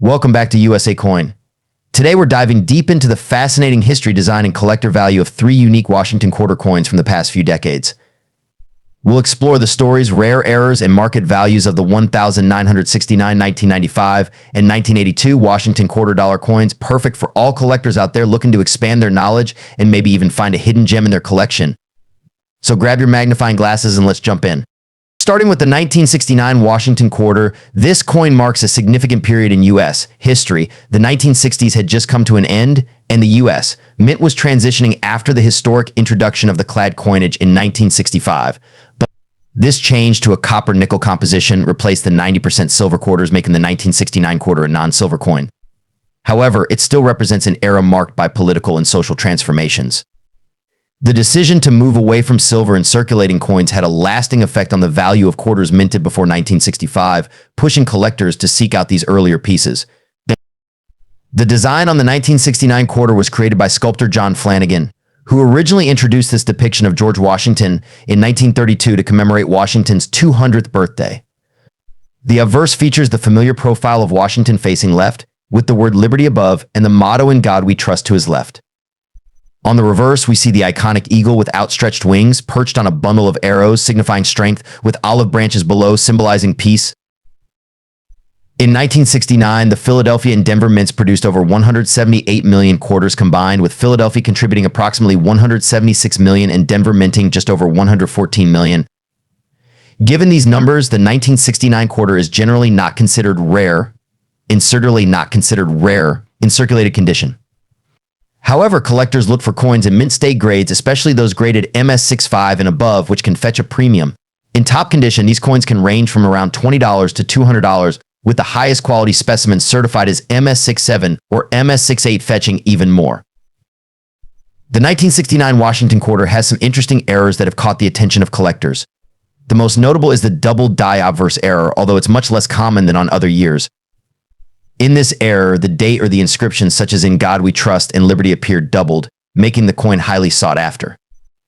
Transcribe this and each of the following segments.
Welcome back to USA Coin. Today we're diving deep into the fascinating history, design, and collector value of three unique Washington quarter coins from the past few decades. We'll explore the stories, rare errors, and market values of the 1969, 1995, and 1982 Washington quarter dollar coins, perfect for all collectors out there looking to expand their knowledge and maybe even find a hidden gem in their collection. So grab your magnifying glasses and let's jump in. Starting with the 1969 Washington quarter, this coin marks a significant period in U.S. history. The 1960s had just come to an end, and the U.S. Mint was transitioning after the historic introduction of the clad coinage in 1965. But this change to a copper-nickel composition replaced the 90% silver quarters, making the 1969 quarter a non-silver coin. However, it still represents an era marked by political and social transformations. The decision to move away from silver and circulating coins had a lasting effect on the value of quarters minted before 1965, pushing collectors to seek out these earlier pieces. The design on the 1969 quarter was created by sculptor John Flanagan, who originally introduced this depiction of George Washington in 1932 to commemorate Washington's 200th birthday. The obverse features the familiar profile of Washington facing left, with the word liberty above and the motto "In God We Trust" to his left. On the reverse, we see the iconic eagle with outstretched wings, perched on a bundle of arrows signifying strength, with olive branches below symbolizing peace. In 1969, the Philadelphia and Denver mints produced over 178 million quarters combined, with Philadelphia contributing approximately 176 million and Denver minting just over 114 million. Given these numbers, the 1969 quarter is generally not considered rare in circulated condition. However, collectors look for coins in mint state grades, especially those graded MS65 and above, which can fetch a premium. In top condition, these coins can range from around $20 to $200, with the highest quality specimens certified as MS67 or MS68 fetching even more. The 1969 Washington quarter has some interesting errors that have caught the attention of collectors. The most notable is the double die obverse error, although it's much less common than on other years. In this error, the date or the inscriptions such as "In God We Trust" and "Liberty" appeared doubled, making the coin highly sought after.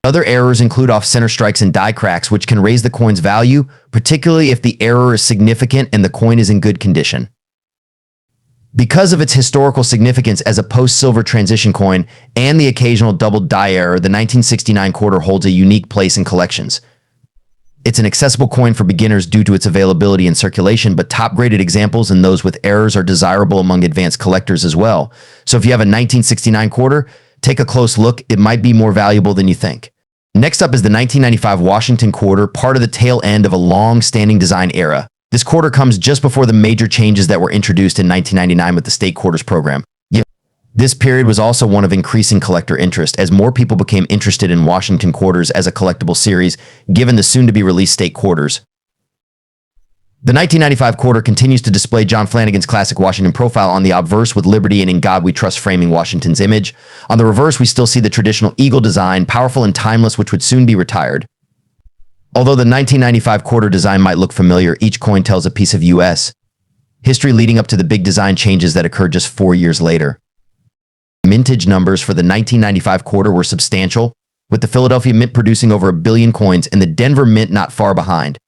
Other errors include off-center strikes and die cracks, which can raise the coin's value, particularly if the error is significant and the coin is in good condition. Because of its historical significance as a post-silver transition coin and the occasional doubled die error, the 1969 quarter holds a unique place in collections. It's an accessible coin for beginners due to its availability and circulation, but top-graded examples and those with errors are desirable among advanced collectors as well. So if you have a 1969 quarter, take a close look. It might be more valuable than you think. Next up is the 1995 Washington quarter, part of the tail end of a long-standing design era. This quarter comes just before the major changes that were introduced in 1999 with the state quarters program. This period was also one of increasing collector interest as more people became interested in Washington quarters as a collectible series, given the soon-to-be-released state quarters. The 1995 quarter continues to display John Flanagan's classic Washington profile on the obverse with "Liberty" and "In God We Trust" framing Washington's image. On the reverse, we still see the traditional eagle design, powerful and timeless, which would soon be retired. Although the 1995 quarter design might look familiar, each coin tells a piece of U.S. history leading up to the big design changes that occurred just 4 years later. Mintage numbers for the 1995 quarter were substantial, with the Philadelphia Mint producing over 1 billion coins and the Denver Mint not far behind.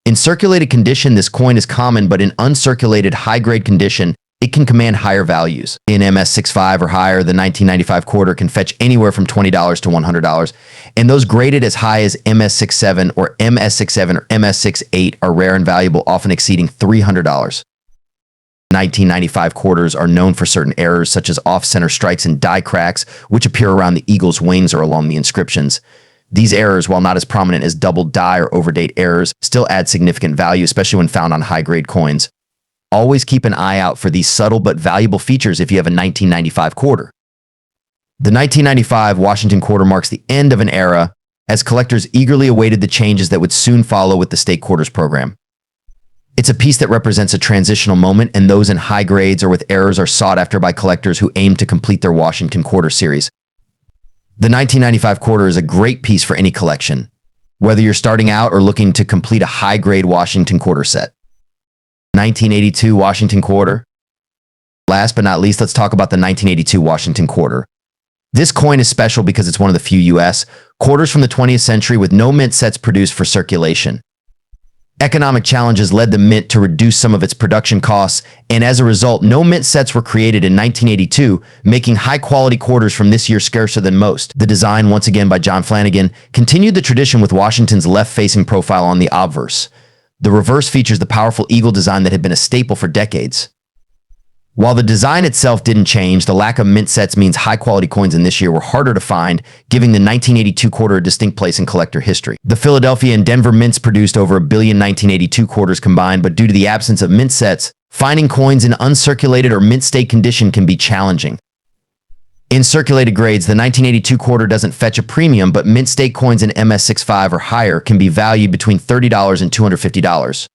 In circulated condition, this coin is common, but in uncirculated high-grade condition, it can command higher values. In MS65 or higher, the 1995 quarter can fetch anywhere from $20 to $100, and those graded as high as MS67 or MS67 or MS68 are rare and valuable, often exceeding $300. 1995 quarters are known for certain errors such as off-center strikes and die cracks, which appear around the eagle's wings or along the inscriptions. These errors, while not as prominent as double die or overdate errors, still add significant value, especially when found on high-grade coins. Always keep an eye out for these subtle but valuable features if you have a 1995 quarter. The 1995 Washington quarter marks the end of an era, as collectors eagerly awaited the changes that would soon follow with the state quarters program. It's a piece that represents a transitional moment, and those in high grades or with errors are sought after by collectors who aim to complete their Washington quarter series. The 1995 quarter is a great piece for any collection, whether you're starting out or looking to complete a high-grade Washington quarter set. 1982 Washington quarter. Last but not least, let's talk about the 1982 Washington quarter. This coin is special because it's one of the few U.S. quarters from the 20th century with no mint sets produced for circulation. Economic challenges led the mint to reduce some of its production costs, and as a result, no mint sets were created in 1982, making high-quality quarters from this year scarcer than most. The design, once again by John Flanagan, continued the tradition with Washington's left-facing profile on the obverse. The reverse features the powerful eagle design that had been a staple for decades. While the design itself didn't change, the lack of mint sets means high-quality coins in this year were harder to find, giving the 1982 quarter a distinct place in collector history. The Philadelphia and Denver mints produced over 1 billion 1982 quarters combined, but due to the absence of mint sets, finding coins in uncirculated or mint state condition can be challenging. In circulated grades, the 1982 quarter doesn't fetch a premium, but mint state coins in MS65 or higher can be valued between $30 and $250.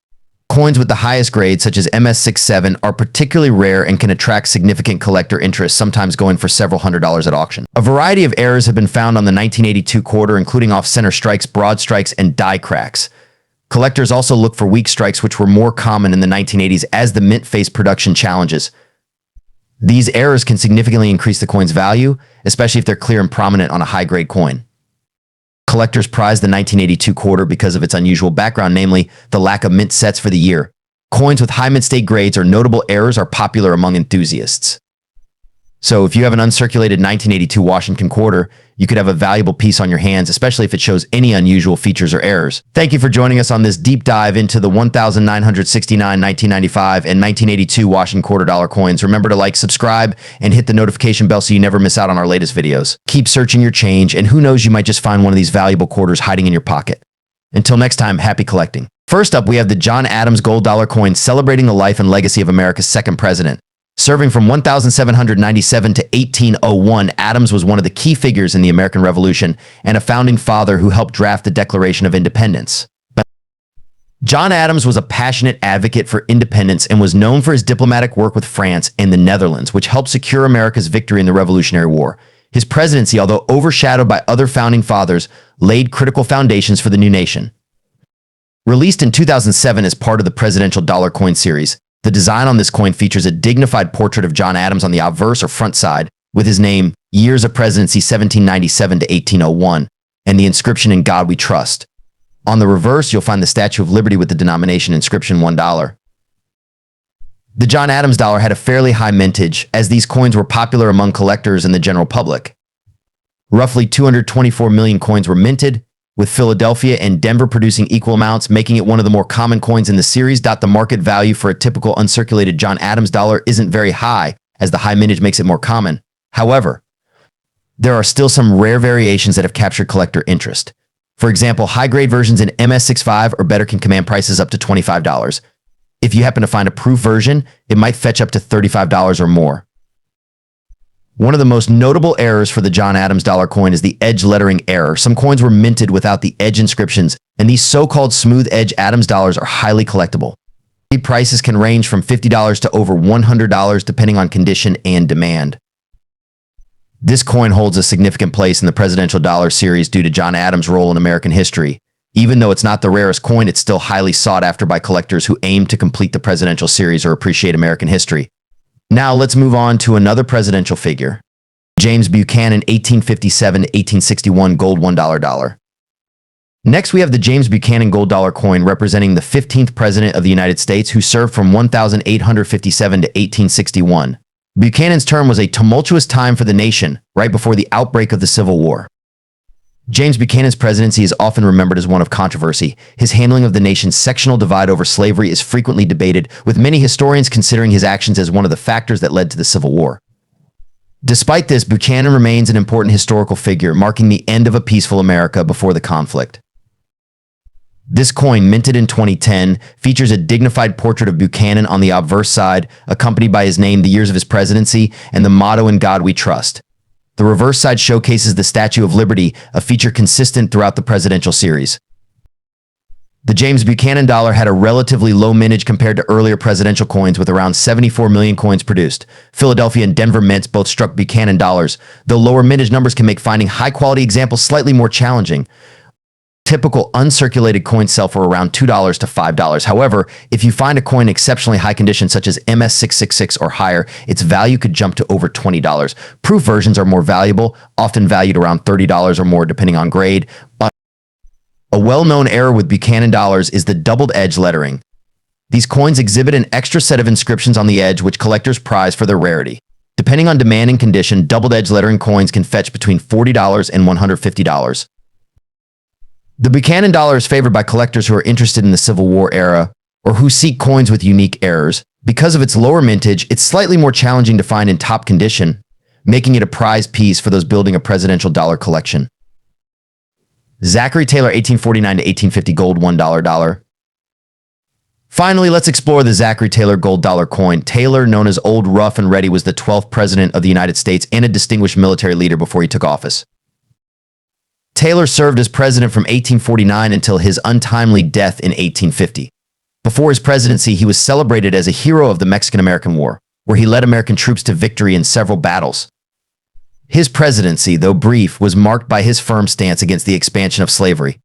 Coins with the highest grade, such as MS67, are particularly rare and can attract significant collector interest, sometimes going for several $100s at auction. A variety of errors have been found on the 1982 quarter, including off-center strikes, broad strikes, and die cracks. Collectors also look for weak strikes, which were more common in the 1980s as the mint faced production challenges. These errors can significantly increase the coin's value, especially if they're clear and prominent on a high-grade coin. Collectors prize the 1982 quarter because of its unusual background, namely the lack of mint sets for the year. Coins with high mint state grades or notable errors are popular among enthusiasts. So if you have an uncirculated 1982 Washington quarter, you could have a valuable piece on your hands, especially if it shows any unusual features or errors. Thank you for joining us on this deep dive into the 1969, 1995, and 1982 Washington quarter dollar coins. Remember to like, subscribe, and hit the notification bell so you never miss out on our latest videos. Keep searching your change, and who knows, you might just find one of these valuable quarters hiding in your pocket. Until next time, happy collecting. First up, we have the John Adams gold dollar coin celebrating the life and legacy of America's second president. Serving from 1797 to 1801, Adams was one of the key figures in the American Revolution and a founding father who helped draft the Declaration of Independence. John Adams was a passionate advocate for independence and was known for his diplomatic work with France and the Netherlands, which helped secure America's victory in the Revolutionary War. His presidency, although overshadowed by other founding fathers, laid critical foundations for the new nation. Released in 2007 as part of the presidential dollar coin series, the design on this coin features a dignified portrait of John Adams on the obverse or front side, with his name, years of presidency 1797 to 1801, and the inscription "In God We Trust." On the reverse, you'll find the Statue of Liberty with the denomination inscription $1. The John Adams dollar had a fairly high mintage, as these coins were popular among collectors and the general public. Roughly 224 million coins were minted, with Philadelphia and Denver producing equal amounts, making it one of the more common coins in the series. The market value for a typical uncirculated John Adams dollar isn't very high, as the high mintage makes it more common. However, there are still some rare variations that have captured collector interest. For example, high-grade versions in MS65 or better can command prices up to $25. If you happen to find a proof version, it might fetch up to $35 or more. One of the most notable errors for the John Adams dollar coin is the edge lettering error. Some coins were minted without the edge inscriptions, and these so-called smooth edge Adams dollars are highly collectible. Prices can range from $50 to over $100 depending on condition and demand. This coin holds a significant place in the presidential dollar series due to John Adams' role in American history. Even though it's not the rarest coin, it's still highly sought after by collectors who aim to complete the presidential series or appreciate American history. Now let's move on to another presidential figure. James Buchanan, 1857 to 1861 gold $1 dollar. Next, we have the James Buchanan gold dollar coin representing the 15th president of the United States, who served from 1857 to 1861. Buchanan's term was a tumultuous time for the nation, right before the outbreak of the Civil War. James Buchanan's presidency is often remembered as one of controversy. His handling of the nation's sectional divide over slavery is frequently debated, with many historians considering his actions as one of the factors that led to the Civil War. Despite this, Buchanan remains an important historical figure, marking the end of a peaceful America before the conflict. This coin, minted in 2010, features a dignified portrait of Buchanan on the obverse side, accompanied by his name, the years of his presidency, and the motto "In God We Trust." The reverse side showcases the Statue of Liberty, a feature consistent throughout the presidential series. The James Buchanan dollar had a relatively low mintage compared to earlier presidential coins, with around 74 million coins produced. Philadelphia and Denver mints both struck Buchanan dollars, though lower mintage numbers can make finding high-quality examples slightly more challenging. Typical uncirculated coins sell for around $2 to $5. However, if you find a coin in exceptionally high condition such as MS666 or higher, its value could jump to over $20. Proof versions are more valuable, often valued around $30 or more depending on grade. A A well-known error with Buchanan dollars is the doubled edge lettering. These coins exhibit an extra set of inscriptions on the edge which collectors prize for their rarity. Depending on demand and condition, doubled edge lettering coins can fetch between $40 and $150. The Buchanan dollar is favored by collectors who are interested in the Civil War era or who seek coins with unique errors. Because of its lower mintage, it's slightly more challenging to find in top condition, making it a prized piece for those building a presidential dollar collection. Zachary Taylor, 1849 to 1850 gold $1 Finally, let's explore the Zachary Taylor gold dollar coin. Taylor, known as Old Rough and Ready, was the 12th president of the United States and a distinguished military leader before he took office. Taylor served as president from 1849 until his untimely death in 1850. Before his presidency, he was celebrated as a hero of the Mexican-American War, where he led American troops to victory in several battles. His presidency, though brief, was marked by his firm stance against the expansion of slavery.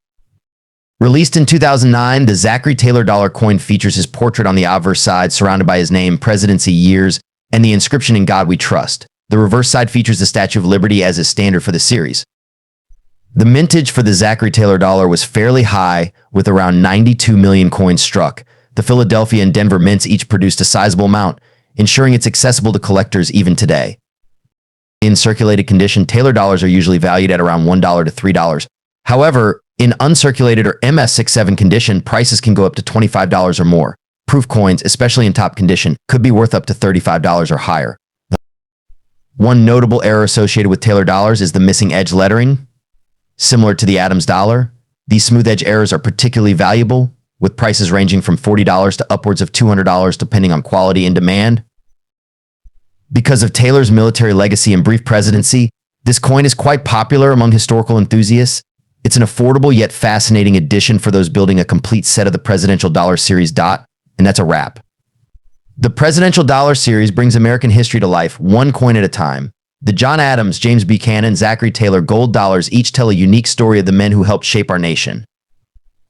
Released in 2009, the Zachary Taylor dollar coin features his portrait on the obverse side, surrounded by his name, presidency years, and the inscription "In God We Trust." The reverse side features the Statue of Liberty as is standard for the series. The mintage for the Zachary Taylor dollar was fairly high, with around 92 million coins struck. The Philadelphia and Denver mints each produced a sizable amount, ensuring it's accessible to collectors even today. In circulated condition, Taylor dollars are usually valued at around $1 to $3. However, in uncirculated or MS67 condition, prices can go up to $25 or more. Proof coins, especially in top condition, could be worth up to $35 or higher. One notable error associated with Taylor dollars is the missing edge lettering. Similar to the Adams dollar, these smooth edge errors are particularly valuable, with prices ranging from $40 to upwards of $200 depending on quality and demand. Because of Taylor's military legacy and brief presidency, this coin is quite popular among historical enthusiasts. It's an affordable yet fascinating addition for those building a complete set of the presidential dollar series. And that's a wrap. The presidential dollar series brings American history to life, one coin at a time. The John Adams, James Buchanan, Zachary Taylor gold dollars each tell a unique story of the men who helped shape our nation.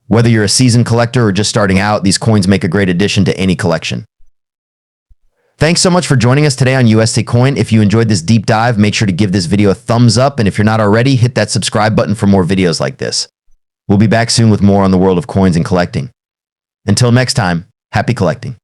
Whether you're a seasoned collector or just starting out, these coins make a great addition to any collection. Thanks so much for joining us today on USA Coin. If you enjoyed this deep dive, make sure to give this video a thumbs up, and if you're not already, hit that subscribe button for more videos like this. We'll be back soon with more on the world of coins and collecting. Until next time, happy collecting.